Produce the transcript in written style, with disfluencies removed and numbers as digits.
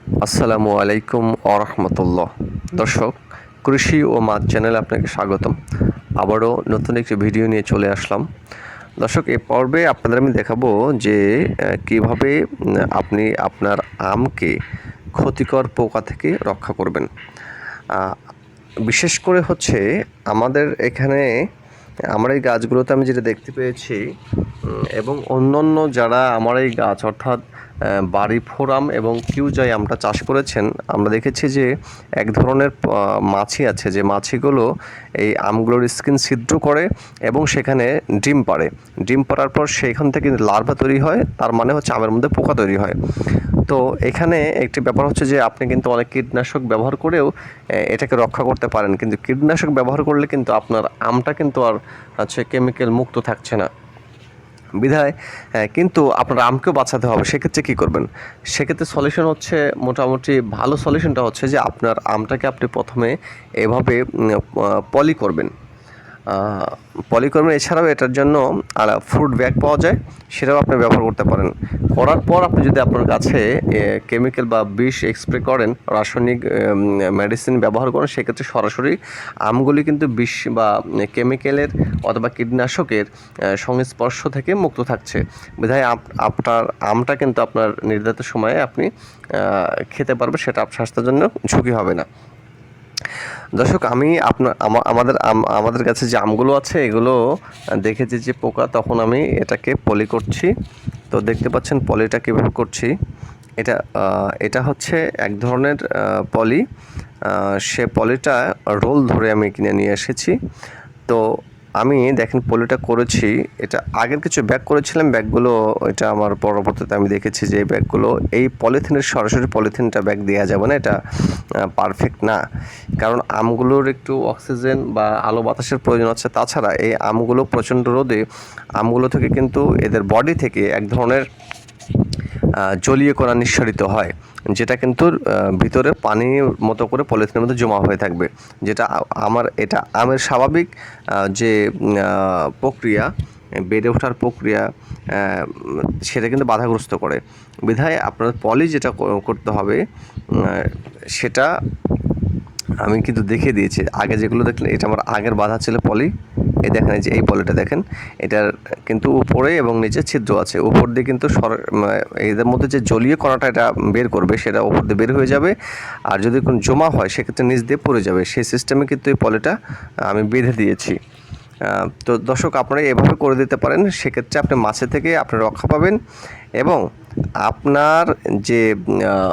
আসসালামু আলাইকুম আরহামতুল্লাহ। দর্শক, কৃষি ও মাছ চ্যানেলে আপনাকে স্বাগতম। আবারও নতুন একটি ভিডিও নিয়ে চলে আসলাম। দর্শক, এ পর্বে আপনাদের আমি দেখাবো যে কিভাবে আপনি আপনার আমকে ক্ষতিকর পোকা থেকে রক্ষা করবেন। বিশেষ করে হচ্ছে আমাদের এখানে আমার এই গাছগুলোতে আমি যেটা দেখতে পেয়েছি এবং অন্যান্য যারা আমার এই গাছ অর্থাৎ বাড়ি ফোরাম এবং কিউজাই আমটা চাষ করেছেন, আমরা দেখেছি যে এক ধরনের মাছি আছে, যে মাছিগুলো এই আমগুলোর স্কিন ছিদ্র করে এবং সেখানে ডিম পাড়ে। ডিম পাড়ার পর সেইখান থেকে লার্ভা তৈরি হয়, তার মানে হচ্ছে আমের মধ্যে পোকা তৈরি হয়। তো এখানে একটি ব্যাপার হচ্ছে যে আপনি কিন্তু অনেক কীটনাশক ব্যবহার করেও এটাকে রক্ষা করতে পারেন, কিন্তু কীটনাশক ব্যবহার করলে কিন্তু আপনার আমটা কিন্তু আর হচ্ছে কেমিক্যাল মুক্ত থাকছে না বিধায়। কিন্তু আপনার আমকেও বাঁচাতে হবে। সেক্ষেত্রে কী করবেন? সেক্ষেত্রে সলিউশন হচ্ছে, মোটামুটি ভালো সলিউশনটা হচ্ছে যে আপনার আমটাকে আপনি প্রথমে এভাবে পলি করবেন। পলি করবেন। এছাড়াও এটার জন্য ফ্রুট ব্যাগ পাওয়া যায়, সেটাও আপনি ব্যবহার করতে পারেন। করার পর আপনি যদি আপনার গাছে কেমিক্যাল বা বিষ স্প্রে করেন, রাসায়নিক মেডিসিন ব্যবহার করেন, সেক্ষেত্রে সরাসরি আমগুলি কিন্তু বিষ বা কেমিক্যালের অথবা কীটনাশকের সংস্পর্শ থেকে মুক্ত থাকছে বিধায় আপনার আমটা কিন্তু আপনার নির্ধারিত সময়ে আপনি খেতে পারবেন, সেটা আপনার স্বাস্থ্যের জন্য ঝুঁকি হবে না। দর্শক, আমি আমাদের কাছে যে আমগুলো আছে এগুলো দেখেছি যে পোকা, তখন আমি এটাকে পলি করছি। তো দেখতে পাচ্ছেন পলিটা কীভাবে করছি। এটা হচ্ছে এক ধরনের পলি। সে পলিটা রোল ধরে আমি কিনে নিয়ে এসেছি। তো আমি দেখেন পলিটা করেছি। এটা আগের কিছু ব্যাগ করেছিলাম, ব্যাগগুলো এটা আমার পরবর্তীতে আমি দেখেছি যে এই ব্যাগগুলো, এই পলিথিনের সরাসরি পলিথিনটা ব্যাগ দেওয়া যাবে না, এটা পারফেক্ট না। কারণ আমগুলোর একটু অক্সিজেন বা আলো বাতাসের প্রয়োজন আছে। তাছাড়া এই আমগুলো প্রচণ্ড রোদে, আমগুলো থেকে কিন্তু এদের বডি থেকে এক ধরনের জলীয় কণা নিঃসরিত হয়, যেটা কিন্তু ভিতরে পানির মতো করে পলিথিনের মধ্যে জমা হয়ে থাকবে, যেটা এটা আমের স্বাভাবিক যে প্রক্রিয়া, বেড়ে ওঠার প্রক্রিয়া, সেটা কিন্তু বাধাগ্রস্ত করে। বিধায় আপনার পলি যেটা করতে হবে সেটা আমি কিন্তু দেখিয়ে দিয়েছি। আগে যেগুলো দেখলেন, এটা আমার আগের বাধা ছিল পলি। এই দেখেন, এই যে এই পলিটা দেখেন, এটার কিন্তু উপরে এবং নিচে ছিদ্র আছে। উপর দিয়ে কিন্তু এদের মধ্যে যে জলীয় কণাটা এটা বের করবে, সেটা উপর দিয়ে বের হয়ে যাবে। আর যদি কোনো জমা হয়, সেক্ষেত্রে নিচ দিয়ে পড়ে যাবে। সেই সিস্টেমে কিন্তু এই পলিটা আমি বেঁধে দিয়েছি। তো দর্শক, আপনারা এভাবে করে দিতে পারেন। সেক্ষেত্রে আপনি মাছের থেকে আপনি রক্ষা পাবেন এবং আপনার যে